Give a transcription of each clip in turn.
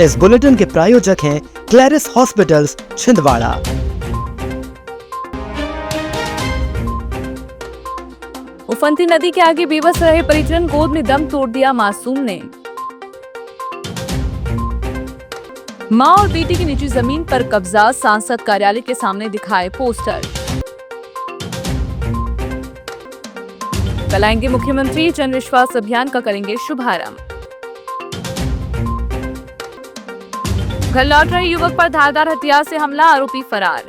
इस बुलेटिन के प्रायोजक हैं क्लैरिस हॉस्पिटल्स छिंदवाड़ा। उफनती नदी के आगे बेबस रहे परिजन, गोद में दम तोड़ दिया मासूम ने। मां और बेटी की निजी जमीन पर कब्जा, सांसद कार्यालय के सामने दिखाए पोस्टर। कल आएंगे मुख्यमंत्री, जन विश्वास अभियान का करेंगे शुभारंभ। घर लौट रहे युवक पर धारदार हथियार से हमला, आरोपी फरार।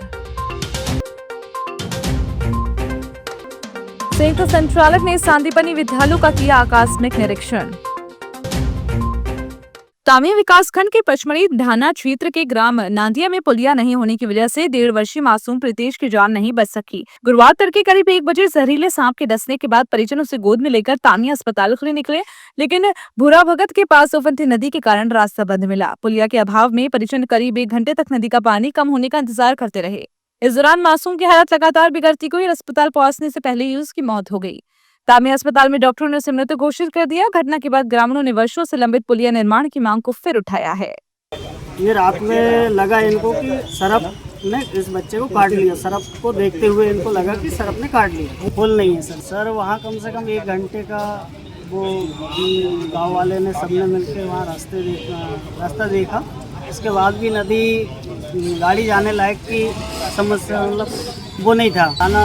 संयुक्त संचालक ने सांदीपनी विद्यालयों का किया आकस्मिक निरीक्षण। तामिया विकासखंड के पचमढ़ी ढाना क्षेत्र के ग्राम नांदिया में पुलिया नहीं होने की वजह से 1.5 वर्षीय मासूम प्रीतेश की जान नहीं बच सकी। गुरुवार तड़के करीब 1 बजे जहरीले सांप के डसने के बाद परिजन उसे गोद में लेकर तामिया अस्पताल के लिए निकले, लेकिन भूरा भगत के पास उफनती नदी के कारण रास्ता बंद मिला। पुलिया के अभाव में परिजन करीब 1 घंटे तक नदी का पानी कम होने का इंतजार करते रहे। इस दौरान मासूम की हालत लगातार बिगड़ती गई और अस्पताल पहुंचने से पहले ही उसकी मौत हो गई। तामिया अस्पताल में डॉक्टरों ने उसे मृत घोषित कर दिया। घटना के बाद ग्रामीणों ने वर्षों से लंबित पुलिया निर्माण की मांग को फिर उठाया है। ये रात में लगा इनको कि सरप ने इस बच्चे को काट लिया। सरप को देखते हुए इनको लगा कि सरप ने काट लिया। पुल नहीं है सर वहाँ कम से कम 1 घंटे का वो गांव वाले ने सबने मिलकर वहाँ रास्ता देखा। इसके बाद भी नदी गाड़ी जाने लायक की समस्या मतलब वो नहीं था। थाना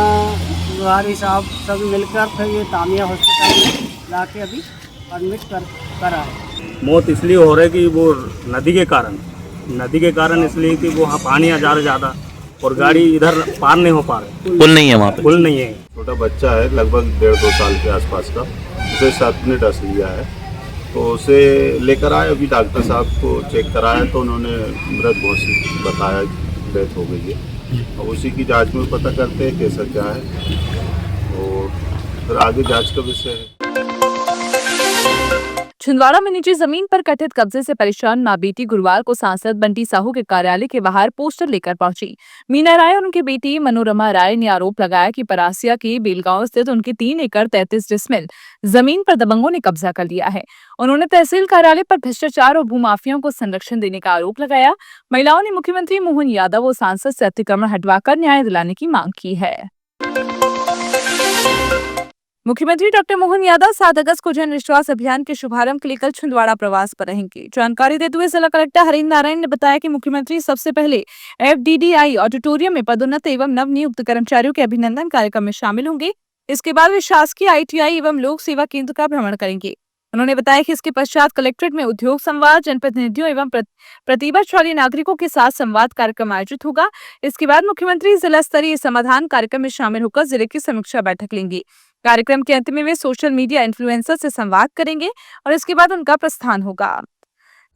प्रभारी साहब सब मिलकर फिर ये तामिया हॉस्पिटल में लाके अभी एडमिट करा है। मौत इसलिए हो रही कि वो नदी के कारण इसलिए कि वो पानी आ जा रहा ज़्यादा और गाड़ी इधर पार नहीं हो पा रही। पुल नहीं है वहाँ पे, पुल नहीं है। छोटा बच्चा है लगभग 1.5-2 साल के आसपास का, उसे सर्प ने डस लिया है, तो उसे लेकर आए। अभी डॉक्टर साहब को चेक कराया तो उन्होंने मृत घोषित बताया, डेथ हो गई है। अब उसी की जांच में पता करते हैं कैसा क्या है और फिर आगे जांच का विषय है। छिंदवाड़ा में निजी जमीन पर कथित कब्जे से परेशान मां बेटी गुरुवार को सांसद बंटी साहू के कार्यालय के बाहर पोस्टर लेकर पहुंची। मीना राय और उनकी बेटी मनोरमा राय ने आरोप लगाया कि परासिया के बेलगांव स्थित उनकी 3 एकड़ 33 डिसमिल जमीन पर दबंगों ने कब्जा कर लिया है। उन्होंने तहसील कार्यालय पर भ्रष्टाचार और भूमाफियाओं को संरक्षण देने का आरोप लगाया। महिलाओं ने मुख्यमंत्री मोहन यादव और सांसद से अतिक्रमण हटवाकर न्याय दिलाने की मांग की है। मुख्यमंत्री डॉक्टर मोहन यादव 7 अगस्त को जन विश्वास अभियान के शुभारंभ के लिए कल छिंदवाड़ा प्रवास पर रहेंगे। जानकारी देते हुए जिला कलेक्टर हरिंद्र नारायण ने बताया कि मुख्यमंत्री सबसे पहले FDDI ऑडिटोरियम में पदोन्नत एवं नवनियुक्त कर्मचारियों के अभिनंदन कार्यक्रम में शामिल होंगे। इसके बाद वे शासकीय ITI एवं लोक सेवा केंद्र का भ्रमण करेंगे। उन्होंने बताया कि इसके पश्चात कलेक्ट्रेट में उद्योग संवाद, जनप्रतिनिधियों एवं प्रतिभाशाली नागरिकों के साथ संवाद कार्यक्रम आयोजित होगा। इसके बाद मुख्यमंत्री जिला स्तरीय समाधान कार्यक्रम में शामिल होकर जिले की समीक्षा बैठक लेंगे। कार्यक्रम के अंत में वे सोशल मीडिया इन्फ्लुएंसर से संवाद करेंगे और इसके बाद उनका प्रस्थान होगा।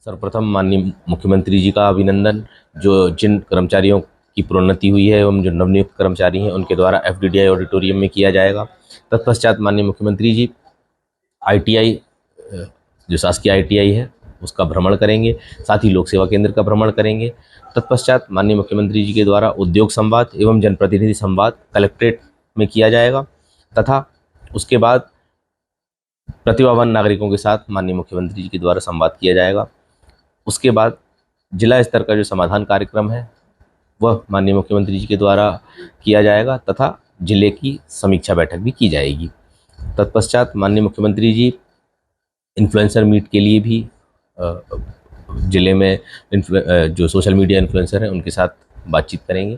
सर्वप्रथम माननीय मुख्यमंत्री जी का अभिनंदन, जो जिन कर्मचारियों की प्रोन्नति हुई है एवं जो नवनियुक्त कर्मचारी हैं उनके द्वारा FDDI ऑडिटोरियम में किया जाएगा। तत्पश्चात माननीय मुख्यमंत्री जी ITI जो शासकीय ITI है उसका भ्रमण करेंगे, साथ ही लोक सेवा केंद्र का भ्रमण करेंगे। तत्पश्चात माननीय मुख्यमंत्री जी के द्वारा उद्योग संवाद एवं जनप्रतिनिधि संवाद कलेक्ट्रेट में किया जाएगा तथा उसके बाद प्रतिभावान नागरिकों के साथ माननीय मुख्यमंत्री जी के द्वारा संवाद किया जाएगा। उसके बाद जिला स्तर का जो समाधान कार्यक्रम है वह माननीय मुख्यमंत्री जी के द्वारा किया जाएगा तथा जिले की समीक्षा बैठक भी की जाएगी। तत्पश्चात माननीय मुख्यमंत्री जी इन्फ्लुएंसर मीट के लिए भी जिले में जो सोशल मीडिया इन्फ्लुएंसर हैं उनके साथ बातचीत करेंगे।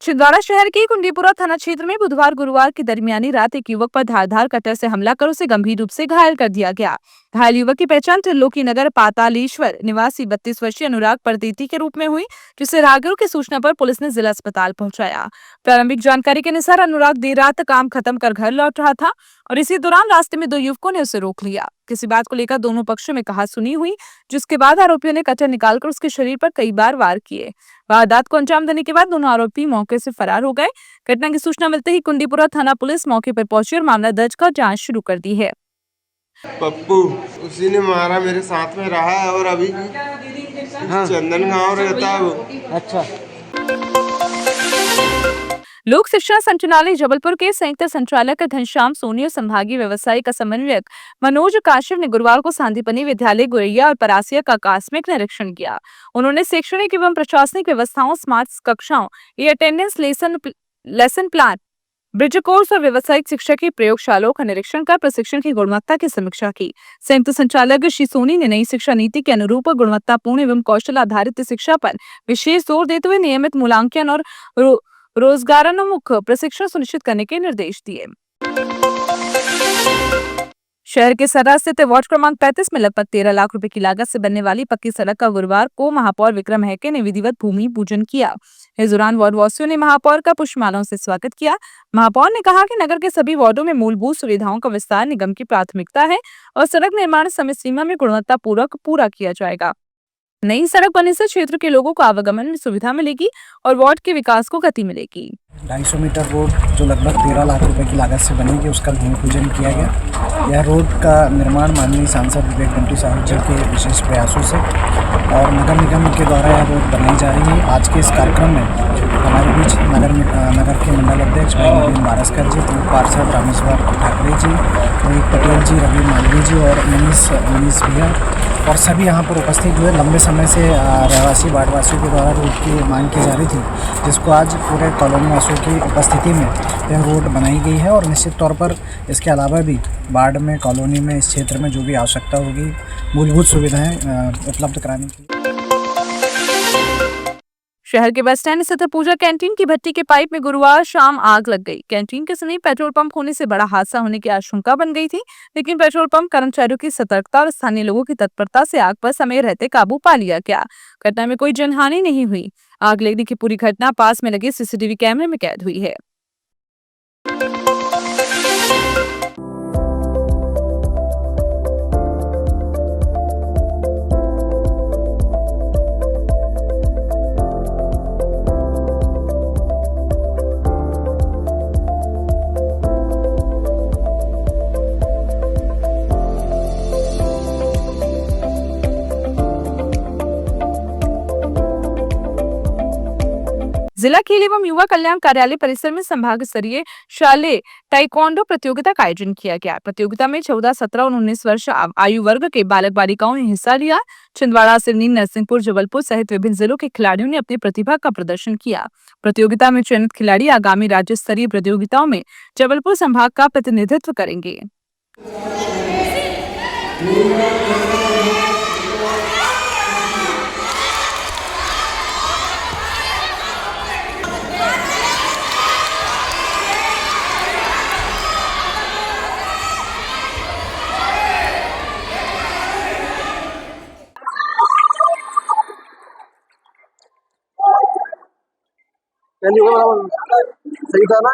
छिंदवाड़ा शहर के कुंडीपुरा थाना क्षेत्र में बुधवार गुरुवार की दरमियानी रात एक युवक पर धारदार कटर से हमला कर उसे गंभीर रूप से घायल कर दिया गया। घायल युवक की पहचान त्रिलोकी नगर पातालेश्वर निवासी 32 वर्षीय अनुराग परदेती के रूप में हुई, जिसे राहगीरों की सूचना पर पुलिस ने जिला अस्पताल पहुंचाया। प्रारंभिक जानकारी के अनुसार अनुराग देर रात काम खत्म कर घर लौट रहा था और इसी दौरान रास्ते में 2 युवकों ने उसे रोक लिया। किसी बात को लेकर दोनों पक्षों में कहासुनी हुई, जिसके बाद आरोपियों ने कटर निकालकर उसके शरीर पर कई बार वार किए। वारदात को अंजाम देने के बाद दोनों आरोपी मौके से फरार हो गए। घटना की सूचना मिलते ही कुंडीपुरा थाना पुलिस मौके पर पहुंची और मामला दर्ज कर जांच शुरू कर दी है। पप्पू उसी ने मारा, मेरे साथ में रहा है और अभी चंदन गांव रहता है वो। अच्छा। लोक शिक्षण संचालय जबलपुर के संयुक्त संचालक घनश्याम सोनी और संभागीय व्यवसायिक समन्वयक मनोज काश्यप ने गुरुवार को सांदीपनि विद्यालय गुरैया और परासिया का आकस्मिक निरीक्षण किया। उन्होंने शैक्षणिक एवं प्रशासनिक व्यवस्थाओं, स्मार्ट कक्षाओं, e attendance, lesson plan, bridge course और व्यवसायिक शिक्षा की प्रयोगशालाओं का निरीक्षण कर प्रशिक्षण की गुणवत्ता की समीक्षा की। संयुक्त संचालक श्री सोनी ने नई शिक्षा नीति के अनुरूप गुणवत्तापूर्ण एवं कौशल आधारित शिक्षा पर विशेष जोर देते हुए नियमित मूल्यांकन और रोजगारोन्मुख प्रशिक्षण सुनिश्चित करने के निर्देश दिए। शहर के सर्रा स्थित वार्ड क्रमांक 35 में लगभग 13 लाख रुपए की लागत से बनने वाली पक्की सड़क का गुरुवार को महापौर विक्रम हैके ने विधिवत भूमि पूजन किया। इस दौरान वार्ड वासियों ने महापौर का पुष्पमालाओं से स्वागत किया। महापौर ने कहा कि नगर के सभी वार्डों में मूलभूत सुविधाओं का विस्तार निगम की प्राथमिकता है और सड़क निर्माण समय सीमा में गुणवत्ता पूर्वक पूरा किया जाएगा। नई सड़क बनने से क्षेत्र के लोगों को आवागमन में सुविधा मिलेगी और वार्ड के विकास को गति मिलेगी। 250 मीटर रोड जो लगभग 13 लाख रुपए की लागत से बनेगी, उसका भूमि पूजन किया गया। यह रोड का निर्माण माननीय सांसद विवेक घंटी साहब जी के विशेष प्रयासों से और नगर निगम के द्वारा यह रोड बनाई जा रही है। आज के इस कार्यक्रम में हमारे बीच नगर के मंडल अध्यक्ष भाई नवीन मारस्कर जी, पूर्व पार्षद रामेश्वर ठाकरे जी, रोहित पटेल जी, रवि मालवीय जी और मनीष भैया और सभी यहाँ पर उपस्थित हुए। लंबे समय से रहवासी वार्डवासियों के द्वारा रोड की मांग की जा रही थी, जिसको आज पूरे कॉलोनी वासियों की उपस्थिति में यह रोड बनाई गई है और निश्चित तौर पर इसके अलावा भी वार्ड में, कॉलोनी में, इस क्षेत्र में जो भी आवश्यकता होगी मूलभूत सुविधाएं उपलब्ध कराने की। शहर के बस स्टैंड स्थित पूजा कैंटीन की भट्टी के पाइप में गुरुवार शाम आग लग गई। कैंटीन के समीप पेट्रोल पंप होने से बड़ा हादसा होने की आशंका बन गई थी, लेकिन पेट्रोल पंप कर्मचारियों की सतर्कता और स्थानीय लोगों की तत्परता से आग पर समय रहते काबू पा लिया गया। घटना में कोई जनहानि नहीं हुई। आग लगने की पूरी घटना पास में लगे सीसीटीवी कैमरे में कैद हुई है। जिला खेल एवं युवा कल्याण कार्यालय परिसर में संभाग स्तरीय शालेय ताइक्वांडो प्रतियोगिता का आयोजन किया गया। प्रतियोगिता में 14, 17 और 19 वर्ष आयु वर्ग के बालक बालिकाओं ने हिस्सा लिया। छिंदवाड़ा, सिवनी, नरसिंहपुर, जबलपुर सहित विभिन्न जिलों के खिलाड़ियों ने अपनी प्रतिभा का प्रदर्शन किया। प्रतियोगिता में चयनित खिलाड़ी आगामी राज्य स्तरीय प्रतियोगिताओं में जबलपुर संभाग का प्रतिनिधित्व करेंगे। सही था ना,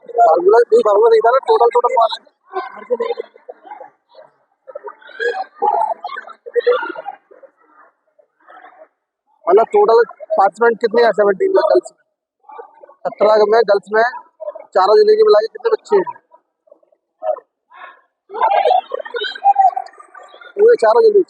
फार्मूला सही था ना, टोटल मतलब टोटल पार्टिसिपेंट कितने हैं? 17 में गर्ल्स, 17 में गर्ल्स में चारों जिले के मिला के कितने बच्चे हैं? पूरे चारों जिले।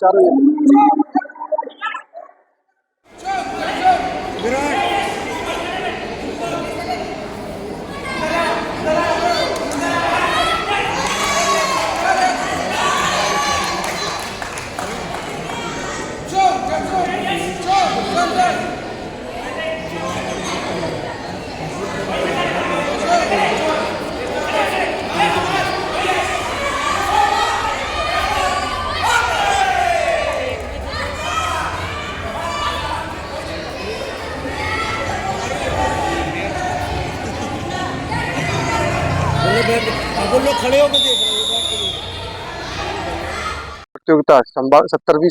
प्रतियोगिता 17वीं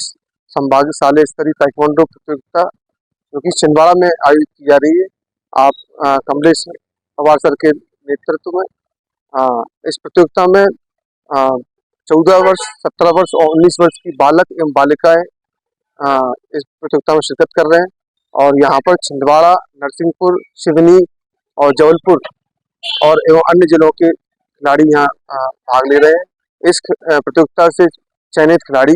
संभाग शालेय स्तरीय ताइक्वांडो प्रतियोगिता जो कि छिंदवाड़ा में आयोजित की जा रही है। आप कमलेश पवार सर के नेतृत्व में इस प्रतियोगिता में 14 वर्ष, 17 वर्ष और 19 वर्ष की बालक एवं बालिकाएं इस प्रतियोगिता में शिरकत कर रहे हैं और यहाँ पर छिंदवाड़ा, नरसिंहपुर, सिवनी और जबलपुर और एवं अन्य जिलों के खिलाड़ी यहाँ भाग ले रहे हैं। इस प्रतियोगिता से चयनित खिलाड़ी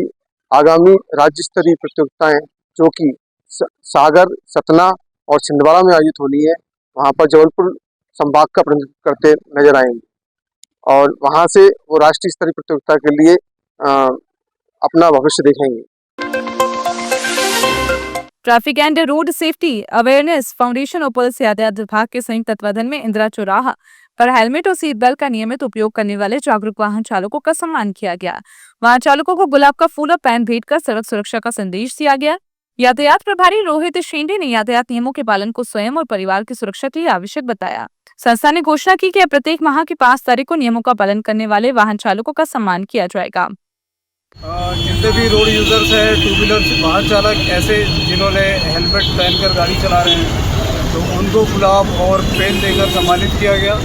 आगामी राज्य स्तरीय प्रतियोगिताएं जो कि सागर, सतना और छिंदवाड़ा में आयोजित होनी है, वहाँ पर जबलपुर संभाग का प्रतिनिधित्व करते नजर आएंगे और वहाँ से वो राष्ट्रीय स्तरीय प्रतियोगिता के लिए अपना भविष्य देखेंगे। Traffic and road safety awareness foundation और पुलिस यातायात विभाग के संयुक्त तत्वाधान में इंदिरा चौराहा पर हेलमेट और सीट बेल्ट का नियमित उपयोग करने वाले जागरूक वाहन चालकों का सम्मान किया गया। वाहन चालकों को गुलाब का फूल और पेन भेंट कर सड़क सुरक्षा का संदेश दिया गया। यातायात प्रभारी रोहित शेंडे ने यातायात नियमों के पालन को स्वयं और परिवार की सुरक्षा के लिए आवश्यक बताया। संस्था ने घोषणा की कि प्रत्येक माह की 5 तारीख को नियमों का पालन करने वाले वाहन चालकों का सम्मान किया जाएगा। जितने भी रोड यूजर्स हैं, टू व्हीलर वाहन चालक ऐसे जिन्होंने हेलमेट पहनकर गाड़ी चला रहे हैं, तो उनको गुलाब और पेन देकर सम्मानित किया गया।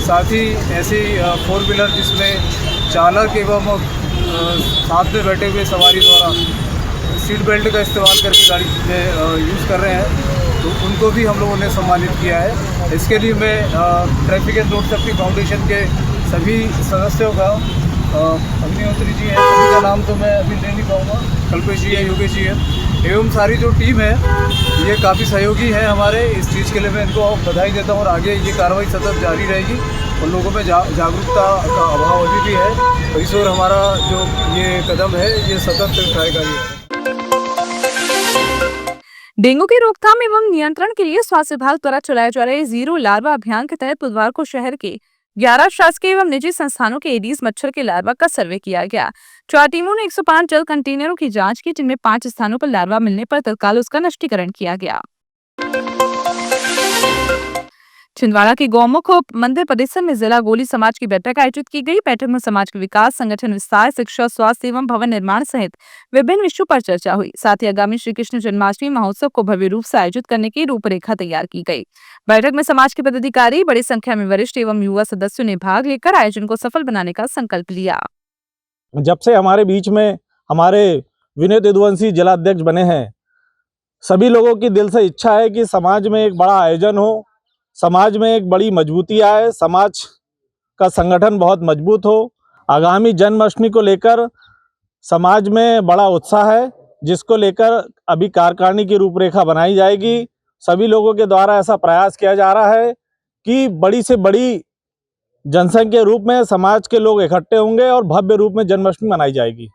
साथ ही ऐसी 4 व्हीलर जिसमें चालक एवं साथ में बैठे हुए सवारी द्वारा सीट बेल्ट का इस्तेमाल करके गाड़ी में यूज़ कर रहे हैं, तो उनको भी हम लोगों ने सम्मानित किया है। इसके लिए मैं traffic and road safety foundation के सभी सदस्यों का, अग्निहोत्री जी हैं, सभी का नाम तो मैं अभी ले नहीं पाऊँगा, कल्पेश जी है, योगेश जी है, एवं सारी जो टीम है ये काफ़ी सहयोगी है हमारे। इस चीज़ के लिए मैं इनको बधाई देता हूँ और आगे ये कार्रवाई सतत जारी रहेगी। उन लोगों में जागरूकता का अभाव अभी भी है, तो इस ओर हमारा जो ये कदम है ये सतत कार्यकारी है। डेंगू की रोकथाम एवं नियंत्रण के लिए स्वास्थ्य विभाग द्वारा चलाए जा रहे जीरो लार्वा अभियान के तहत बुधवार को शहर के 11 शासकीय एवं निजी संस्थानों के एडीज मच्छर के लार्वा का सर्वे किया गया। 4 टीमों ने 105 जल कंटेनरों की जांच की, जिनमें 5 स्थानों पर लार्वा मिलने पर तत्काल उसका नष्टीकरण किया गया। छिंदवाड़ा के गौमुख मंदिर परिसर में जिला गोली समाज की बैठक आयोजित की गई। बैठक में समाज के विकास, संगठन विस्तार, शिक्षा, स्वास्थ्य एवं भवन निर्माण सहित विभिन्न विषयों पर चर्चा हुई। साथ ही आगामी श्री कृष्ण जन्माष्टमी महोत्सव को भव्य रूप से आयोजित करने की रूपरेखा तैयार की गई। बैठक में समाज के पदाधिकारी, बड़ी संख्या में वरिष्ठ एवं युवा सदस्यों ने भाग लेकर आयोजन को सफल बनाने का संकल्प लिया। जब से हमारे बीच में हमारे विनोद यदुवंशी जिलाध्यक्ष बने हैं, सभी लोगों की दिल से इच्छा है कि समाज में एक बड़ा आयोजन हो, समाज में एक बड़ी मजबूती आए, समाज का संगठन बहुत मजबूत हो। आगामी जन्माष्टमी को लेकर समाज में बड़ा उत्साह है, जिसको लेकर अभी कार्यकारिणी की रूपरेखा बनाई जाएगी। सभी लोगों के द्वारा ऐसा प्रयास किया जा रहा है कि बड़ी से बड़ी जनसंख्या के रूप में समाज के लोग इकट्ठे होंगे और भव्य रूप में जन्माष्टमी मनाई जाएगी।